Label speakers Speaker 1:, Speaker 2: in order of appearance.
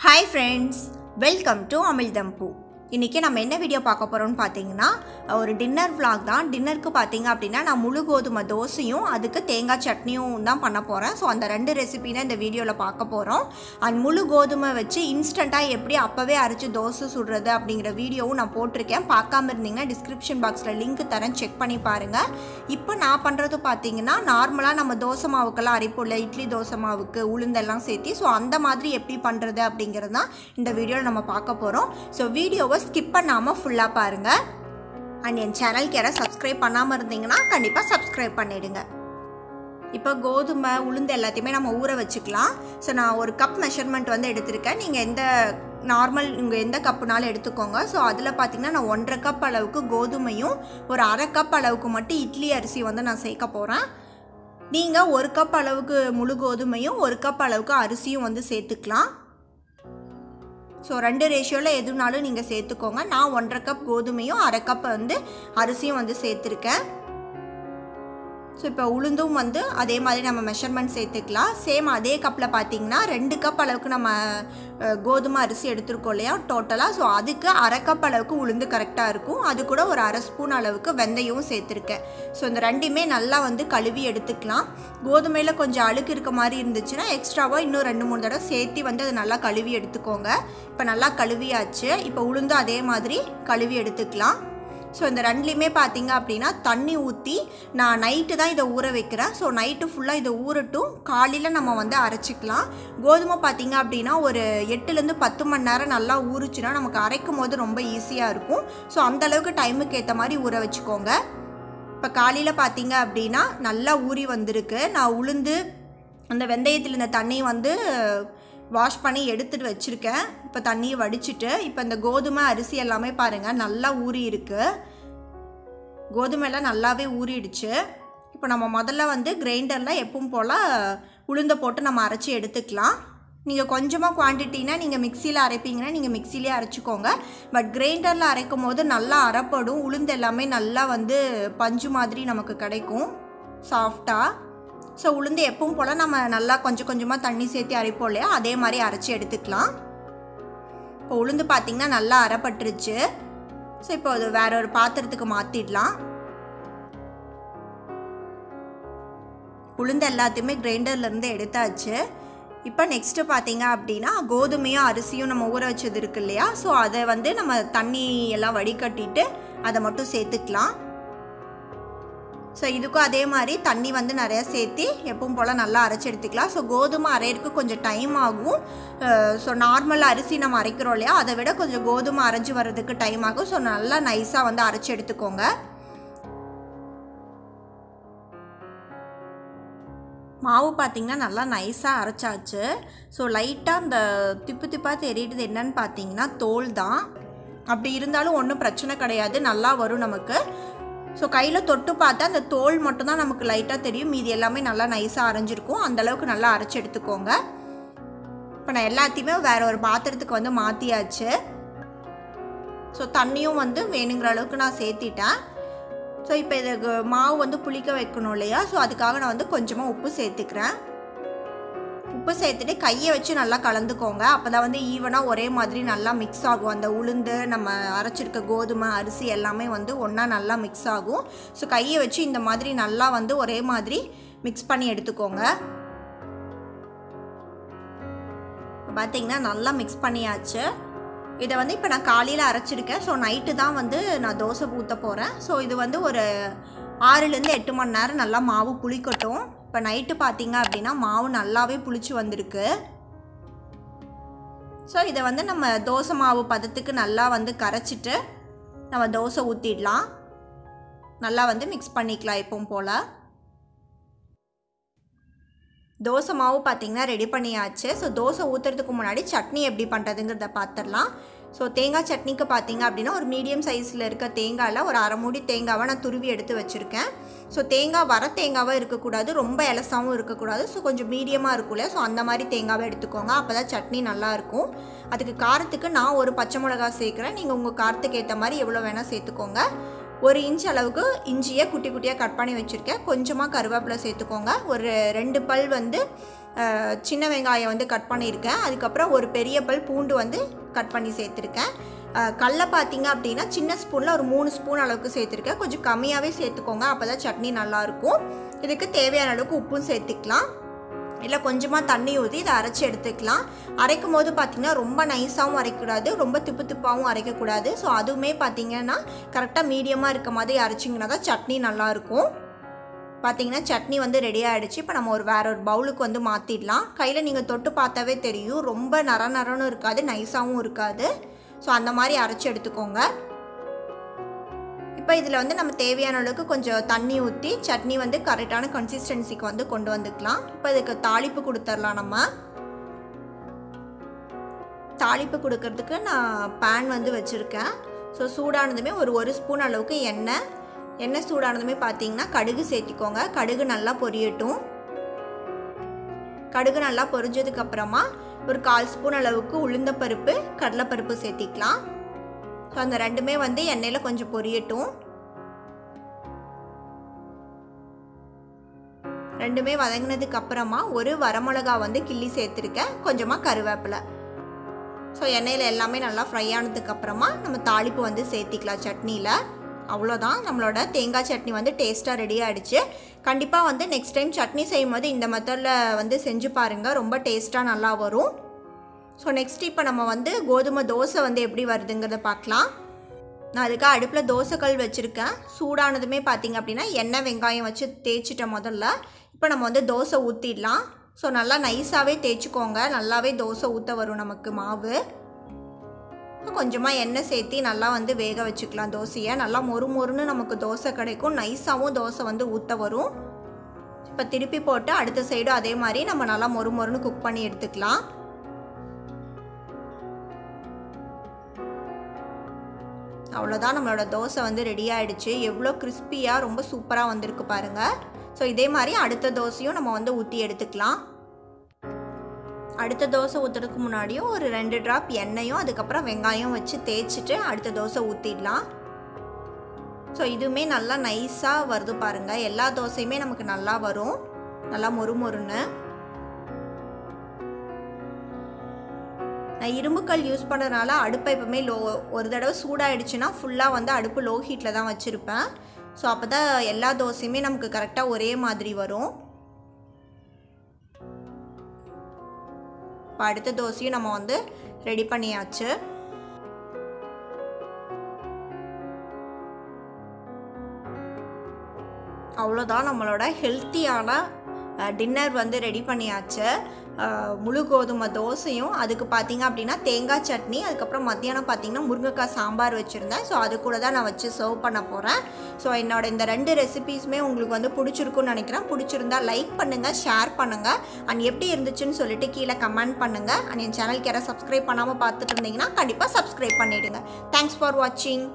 Speaker 1: Hi friends, welcome to Amizhthampoo. இன்னைக்கு நம்ம என்ன வீடியோ பார்க்க போறோம்னு பாத்தீங்கன்னா ஒரு டின்னர் vlog தான். டின்னருக்கு பாத்தீங்க அப்படினா நான் முழு கோதுமை தோசையும் அதுக்கு தேங்காய் சட்னியும் தான் பண்ண போறேன். சோ அந்த ரெண்டு ரெசிபி தான் இந்த வீடியோல பார்க்க போறோம். and முழு கோதுமை வச்சு இன்ஸ்டன்ட்டா எப்படி அப்பவே அரைச்சு தோசை சுடுறது அப்படிங்கற வீடியோவும் நான் போட்டுருக்கேன். பார்க்காம இருந்தீங்கன்னா டிஸ்கிரிப்ஷன் பாக்ஸ்ல லிங்க் தரேன், செக் பண்ணி பாருங்க. இப்போ நான் பண்றது பாத்தீங்கன்னா நார்மலா நம்ம தோசை மாவுக்கெல்லாம் அரைப்போம்ல, இட்லி தோசை மாவுக்கு உளுந்தெல்லாம் சேர்த்தி சோ அந்த மாதிரி எப்படி பண்றது அப்படிங்கறத தான் இந்த வீடியோல நம்ம பார்க்க போறோம். சோ வீடியோவை skip பண்ணாம ஃபுல்லா பாருங்க. and என் சேனலுக்கு யாரா சப்ஸ்கிரைப் பண்ணாம இருந்தீங்கன்னா கண்டிப்பா சப்ஸ்கிரைப் பண்ணிடுங்க. இப்போ கோதுமை உளுந்து எல்லாத்தையுமே நம்ம ஊற வச்சுக்கலாம். சோ நான் ஒரு கப் மெஷர்மென்ட் வந்து எடுத்துர்க்கேன். நீங்க எந்த நார்மல் நீங்க எந்த கப்னால எடுத்துக்கோங்க. சோ அதுல பாத்தீங்கன்னா நான் 1.5 கப் அளவுக்கு கோதுமையும் ஒரு 1/2 கப் அளவுக்கு மட்டும் இட்லி அரிசி வந்து நான் சேர்க்க போறேன். நீங்க 1 கப் அளவுக்கு முழு கோதுமையும் 1 கப் அளவுக்கு அரிசியும் வந்து சேர்த்துக்கலாம். சோ ரெண்டு ரேஷியோல எதுனாலும் நீங்க சேர்த்துக்கோங்க. நான் 1.5 கப் கோதுமையும் 1/2 கப் வந்து அரிசியும் வந்து சேர்த்திருக்கேன். சோ இப்போ உளுந்தும் வந்து அதே மாதிரி நம்ம மெஷர்மென்ட் சேர்த்துக்கலாம். சேம் அதே கப்ல பாத்தீங்கன்னா 2 கப் அளவுக்கு நம்ம கோதுமை அரிசி எடுத்துறோம் இல்லையா டோட்டலா. சோ அதுக்கு 1/2 கப் அளவுக்கு உளுந்து கரெக்ட்டா இருக்கும். அது கூட ஒரு 1/2 ஸ்பூன் அளவுக்கு வெந்தயமும் சேர்த்திருக்கேன். சோ இந்த ரெண்டுமே நல்லா வந்து கழுவி எடுத்துக்கலாம். கோதுமையில கொஞ்சம் அழுக்கு இருக்க மாதிரி இருந்துச்சுனா எக்ஸ்ட்ராவா இன்னும் 2-3 தடவை சேர்த்து வந்து அதை நல்லா கழுவி எடுத்துக்கோங்க. இப்போ நல்லா கழுவியாச்சு. இப்போ உளுந்து அதே மாதிரி கழுவி எடுத்துக்கலாம். சோ இந்த ரெண்டுலயுமே பாத்தீங்க அப்படினா தண்ணி ஊத்தி நான் நைட் தான் இத ஊற வைக்கிறேன். சோ நைட் ஃபுல்லா இத ஊறட்டும், காலையில நம்ம வந்து அரைச்சுக்கலாம். கோதுமை பாத்தீங்க அப்படினா ஒரு 8 ல இருந்து 10 மணி நேரம் நல்லா ஊறிச்சுனா நமக்கு அரைக்கும்போது ரொம்ப ஈஸியா இருக்கும். சோ அந்த அளவுக்கு டைமுக்கு ஏத்த மாதிரி ஊற வச்சுக்கோங்க. இப்ப காலையில பாத்தீங்க அப்படினா நல்லா ஊறி வந்திருக்கு. நான் உளுந்து அந்த வெந்தயத்துல இந்த தண்ணி வந்து வாஷ் பண்ணி எடுத்துட்டு வச்சிருக்கேன். இப்போ தண்ணியை வடிச்சிட்டு இப்போ இந்த கோதுமை அரிசி எல்லாமே பாருங்க நல்லா ஊறி இருக்கு. கோதுமை எல்லாம் நல்லாவே ஊறிடுச்சு. இப்போ நம்ம முதல்ல வந்து கிரைண்டர்ல எப்பவும் போல உளுந்த போட்டு நம்ம அரைச்சி எடுத்துக்கலாம். நீங்க கொஞ்சமா குவாண்டிட்டினா நீங்க மிக்ஸில அரைப்பீங்கன்னா நீங்க மிக்ஸிலே அரைச்சுக்கோங்க. பட் கிரைண்டர்ல அரைக்கும் போது நல்லா அரைப்படும். உளுந்து எல்லாமே நல்லா வந்து பஞ்சு மாதிரி நமக்கு கிடைக்கும் சாஃப்ட்டா. சோ உளுந்து எப்பவும் போல நம்ம நல்லா கொஞ்சம் கொஞ்சமா தண்ணி சேர்த்து அரைப்போம் இல்லையா அதே மாதிரி அரைச்சி எடுத்துக்கலாம். இப்போ உளுந்து பாத்தீங்கன்னா நல்லா அரைப்பட்டுருச்சு. சோ இப்போ அது வேற ஒரு பாத்திரத்துக்கு மாத்திடலாம். உளுந்து எல்லாத்தையுமே கிரைண்டர்ல இருந்து எடுத்தாச்சு. இப்போ நெக்ஸ்ட் பாத்தீங்க அப்படின்னா கோதுமையும் அரிசியும் நம்ம ஊற வச்சது இருக்கு இல்லையா சோ அதை வந்து நம்ம தண்ணி எல்லாம் வடிகட்டிட்டு அதை மட்டும் சேர்த்துக்கலாம். சோ இதுக்கும் அதே மாதிரி தண்ணி வந்து நிறைய சேர்த்து எப்பவும் போல நல்லா அரைச்சு எடுத்துக்கலாம். சோ கோதுமை அரையிறதுக்கு கொஞ்சம் டைம் ஆகும். சோ நார்மல் அரிசி நம்ம அரைக்கிறோம் இல்லையா அதை விட கொஞ்சம் கோதுமை அரைஞ்சு வர்றதுக்கு டைம் ஆகும். சோ நல்லா நைஸா வந்து அரைச்சு எடுத்துக்கோங்க. மாவு பார்த்தீங்கன்னா நல்லா நைஸாக அரைச்சாச்சு. ஸோ லைட்டாக அந்த திப்பு திப்பாக தெரியுது என்னன்னு பார்த்தீங்கன்னா தோல் தான். அப்படி இருந்தாலும் ஒன்றும் பிரச்சனை கிடையாது, நல்லா வரும் நமக்கு. ஸோ கையில் தொட்டு பார்த்தா அந்த தோல் மட்டும்தான் நமக்கு லைட்டாக தெரியும், மீதி எல்லாமே நல்லா நைஸாக அரைஞ்சிருக்கும். அந்தளவுக்கு நல்லா அரைச்சி எடுத்துக்கோங்க. இப்போ நான் எல்லாத்தையுமே வேற ஒரு பாத்திரத்துக்கு வந்து மாற்றியாச்சு. ஸோ தண்ணியும் வந்து வேணுங்கிற அளவுக்கு நான் சேர்த்திட்டேன். ஸோ இப்போ இதுக்கு மாவு வந்து புளிக்க வைக்கணும் இல்லையா ஸோ அதுக்காக நான் வந்து கொஞ்சமாக உப்பு சேர்த்துக்கிறேன். உப்பு சேர்த்துட்டு கையை வச்சு நல்லா கலந்துக்கோங்க. அப்போ தான் வந்து ஈவனாக ஒரே மாதிரி நல்லா மிக்ஸ் ஆகும். அந்த உளுந்து நம்ம அரைச்சிருக்க கோதுமை அரிசி எல்லாமே வந்து ஒன்றா நல்லா மிக்ஸ் ஆகும். ஸோ கையை வச்சு இந்த மாதிரி நல்லா வந்து ஒரே மாதிரி மிக்ஸ் பண்ணி எடுத்துக்கோங்க. பார்த்தீங்கன்னா நல்லா மிக்ஸ் பண்ணியாச்சு. இதை வந்து இப்போ நான் காலையில் அரைச்சிருக்கேன். ஸோ நைட்டு தான் வந்து நான் தோசை ஊற்ற போகிறேன். ஸோ இது வந்து ஒரு 6லேருந்து 8 மணி நேரம் நல்லா மாவு புளிக்கட்டும். இப்போ நைட்டு பார்த்தீங்க அப்படின்னா மாவு நல்லாவே புளிச்சு வந்திருக்கு. ஸோ இதை வந்து நம்ம தோசை மாவு பதத்துக்கு நல்லா வந்து கரைச்சிட்டு நம்ம தோசை ஊற்றிடலாம். நல்லா வந்து மிக்ஸ் பண்ணிக்கலாம் எப்பவும் போல். தோசை மாவு பார்த்தீங்கன்னா ரெடி பண்ணியாச்சு. ஸோ தோசை ஊற்றுறதுக்கு முன்னாடி சட்னி எப்படி பண்ணுறதுங்கிறத பார்த்துடலாம். ஸோ தேங்காய் சட்னிக்கு பார்த்தீங்க அப்படின்னா ஒரு மீடியம் சைஸில் இருக்க தேங்காயில் ஒரு 1/2 மூடி தேங்காவை நான் துருவி எடுத்து வச்சுருக்கேன். ஸோ தேங்காய் வர தேங்காவாக இருக்கக்கூடாது, ரொம்ப இலசாவும் இருக்கக்கூடாது. ஸோ கொஞ்சம் மீடியமாக இருக்கும் இல்லையா ஸோ அந்த மாதிரி தேங்காவை எடுத்துக்கோங்க. அப்போ தான் சட்னி நல்லாயிருக்கும். அதுக்கு காரத்துக்கு நான் ஒரு பச்சை மிளகா சேர்க்குறேன். நீங்கள் உங்கள் காரத்துக்கு ஏற்ற மாதிரி எவ்வளோ வேணால் சேர்த்துக்கோங்க. 1 இன்ச் அளவுக்கு இஞ்சியை குட்டி குட்டியாக கட் பண்ணி வச்சுருக்கேன். கொஞ்சமாக கருவேப்பிலை சேர்த்துக்கோங்க. ஒரு 2 பல் வந்து சின்ன வெங்காயம் வந்து கட் பண்ணியிருக்கேன். அதுக்கப்புறம் ஒரு பெரிய பல் பூண்டு வந்து கட் பண்ணி சேர்த்துருக்கேன். கடல பார்த்தீங்க அப்படின்னா சின்ன ஸ்பூனில் ஒரு 3 ஸ்பூன் அளவுக்கு சேர்த்துருக்கேன். கொஞ்சம் கம்மியாகவே சேர்த்துக்கோங்க, அப்போ தான் சட்னி நல்லாயிருக்கும். இதுக்கு தேவையான அளவுக்கு உப்பும் சேர்த்துக்கலாம். இல்லை கொஞ்சமாக தண்ணி ஊற்றி இதை அரைச்சி எடுத்துக்கலாம். அரைக்கும் போது பார்த்திங்கன்னா ரொம்ப நைஸாகவும் அரைக்கக்கூடாது, ரொம்ப திப்பு திப்பாகவும் அரைக்கக்கூடாது. ஸோ அதுவுமே பார்த்திங்கன்னா கரெக்டாக மீடியமாக இருக்க மாதிரி அரைச்சிங்கன்னா தான் சட்னி நல்லாயிருக்கும். பார்த்திங்கன்னா சட்னி வந்து ரெடி ஆகிடுச்சு. இப்போ நம்ம வேற ஒரு பவுலுக்கு வந்து மாற்றிடலாம். கையில் நீங்கள் தொட்டு பார்த்தாவே தெரியும், ரொம்ப நரன்னு இருக்காது, நைஸாகவும் இருக்காது. ஸோ அந்த மாதிரி அரைச்சி எடுத்துக்கோங்க. இப்போ இதில் வந்து நம்ம தேவையான அளவுக்கு கொஞ்சம் தண்ணி ஊற்றி சட்னி வந்து கரெக்டான கன்சிஸ்டன்சிக்கு வந்து கொண்டு வந்துக்கலாம். இப்போ இதுக்கு தாளிப்பு கொடுத்துடலாம். நம்ம தாளிப்பு கொடுக்கறதுக்கு நான் பேன் வந்து வச்சுருக்கேன். ஸோ சூடானதுமே ஒரு ஸ்பூன் அளவுக்கு எண்ணெய் சூடானதுமே பார்த்தீங்கன்னா கடுகு சேர்த்திக்கோங்க. கடுகு நல்லா பொரியட்டும். கடுகு நல்லா பொரிஞ்சதுக்கப்புறமா ஒரு 1/4 ஸ்பூன் அளவுக்கு உளுந்தப்பருப்பு, கடலைப்பருப்பு சேர்த்திக்கலாம். ஸோ அந்த ரெண்டுமே வந்து எண்ணெயில் கொஞ்சம் பொரியட்டும். ரெண்டுமே வதங்கினதுக்கு அப்புறமா ஒரு வரமிளகா வந்து கிள்ளி சேர்த்துருக்கேன், கொஞ்சமாக கருவேப்பிலை. ஸோ எண்ணெயில் எல்லாமே நல்லா ஃப்ரை ஆனதுக்கப்புறமா நம்ம தாளிப்பு வந்து சேர்த்திக்கலாம் சட்னியில். அவ்வளோதான், நம்மளோட தேங்காய் சட்னி வந்து டேஸ்ட்டாக ரெடி ஆகிடுச்சு. கண்டிப்பாக வந்து நெக்ஸ்ட் டைம் சட்னி செய்யும் போது இந்த மெத்தடில் வந்து செஞ்சு பாருங்கள், ரொம்ப டேஸ்ட்டாக நல்லா வரும். ஸோ நெக்ஸ்ட் இப்போ நம்ம வந்து கோதுமை தோசை வந்து எப்படி வருதுங்கிறத பார்க்கலாம். நான் அதுக்கு அடுப்பில் தோசைக்கல் வச்சுருக்கேன். சூடானதுமே பார்த்திங்க அப்படின்னா எண்ணெய் வெங்காயம் வச்சு தேய்ச்சிட்டேன் முதல்ல. இப்போ நம்ம வந்து தோசை ஊற்றிடலாம். ஸோ நல்லா நைஸாகவே தேய்ச்சிக்கோங்க, நல்லாவே தோசை ஊற்ற வரும் நமக்கு மாவு. கொஞ்சமாக எண்ணெய் சேர்த்தி நல்லா வந்து வேக வச்சுக்கலாம் தோசையை. நல்லா மொறுன்னு நமக்கு தோசை கிடைக்கும், நைஸாகவும் தோசை வந்து ஊற்ற வரும். இப்போ திருப்பி போட்டு அடுத்த சைடும் அதே மாதிரி நம்ம நல்லா மொறுன்னு குக் பண்ணி எடுத்துக்கலாம். அவ்வளோதான், நம்மளோட தோசை வந்து ரெடி ஆகிடுச்சு. எவ்வளோ கிறிஸ்பியாக ரொம்ப சூப்பராக வந்திருக்கு பாருங்கள். ஸோ இதே மாதிரி அடுத்த தோசையும் நம்ம வந்து ஊற்றி எடுத்துக்கலாம். அடுத்த தோசை ஊற்றுறதுக்கு முன்னாடியும் ஒரு 2 ட்ராப் எண்ணெயும் அதுக்கப்புறம் வெங்காயம் வச்சு தேய்ச்சிட்டு அடுத்த தோசை ஊற்றிடலாம். ஸோ இதுவுமே நல்லா நைஸாக வருது பாருங்கள். எல்லா தோசையுமே நமக்கு நல்லா வரும், நல்லா மொறுன்னு. நான் இரும்புக்கல் யூஸ் பண்ணுறதுனால அடுப்பை எப்பவுமே ஒரு தடவை சூடாகிடுச்சுன்னா ஃபுல்லாக வந்து அடுப்பு லோ ஹீட்டில் தான் வச்சுருப்பேன். ஸோ அப்போ தான் எல்லா தோசையுமே நமக்கு கரெக்டாக ஒரே மாதிரி வரும். இப்போ அடுத்த தோசையும் நம்ம வந்து ரெடி பண்ணியாச்சு. அவ்வளோதான், நம்மளோட ஹெல்த்தியான டின்னர் வந்து ரெடி பண்ணியாச்சு. முழு கோதுமை தோசையும் அதுக்கு பார்த்திங்க அப்படின்னா தேங்காய் சட்னி, அதுக்கப்புறம் மத்தியானம் பார்த்திங்கன்னா முருங்கைக்காய் சாம்பார் வச்சுருந்தேன். ஸோ அது கூட தான் நான் வச்சு சர்வ் பண்ண போகிறேன். ஸோ என்னோட இந்த 2 ரெசிபீஸுமே உங்களுக்கு வந்து பிடிச்சிருக்குன்னு நினைக்கிறேன். பிடிச்சிருந்தா லைக் பண்ணுங்கள், ஷேர் பண்ணுங்கள், அண்ட் எப்படி இருந்துச்சுன்னு சொல்லிட்டு கீழே கமெண்ட் பண்ணுங்கள். அண்ட் என் சேனலுக்கு யாராவது சப்ஸ்கிரைப் பண்ணாமல் பார்த்துட்டு இருந்தீங்கன்னா கண்டிப்பாக சப்ஸ்கிரைப் பண்ணிவிடுங்க. தேங்க்ஸ் ஃபார் வாட்சிங்.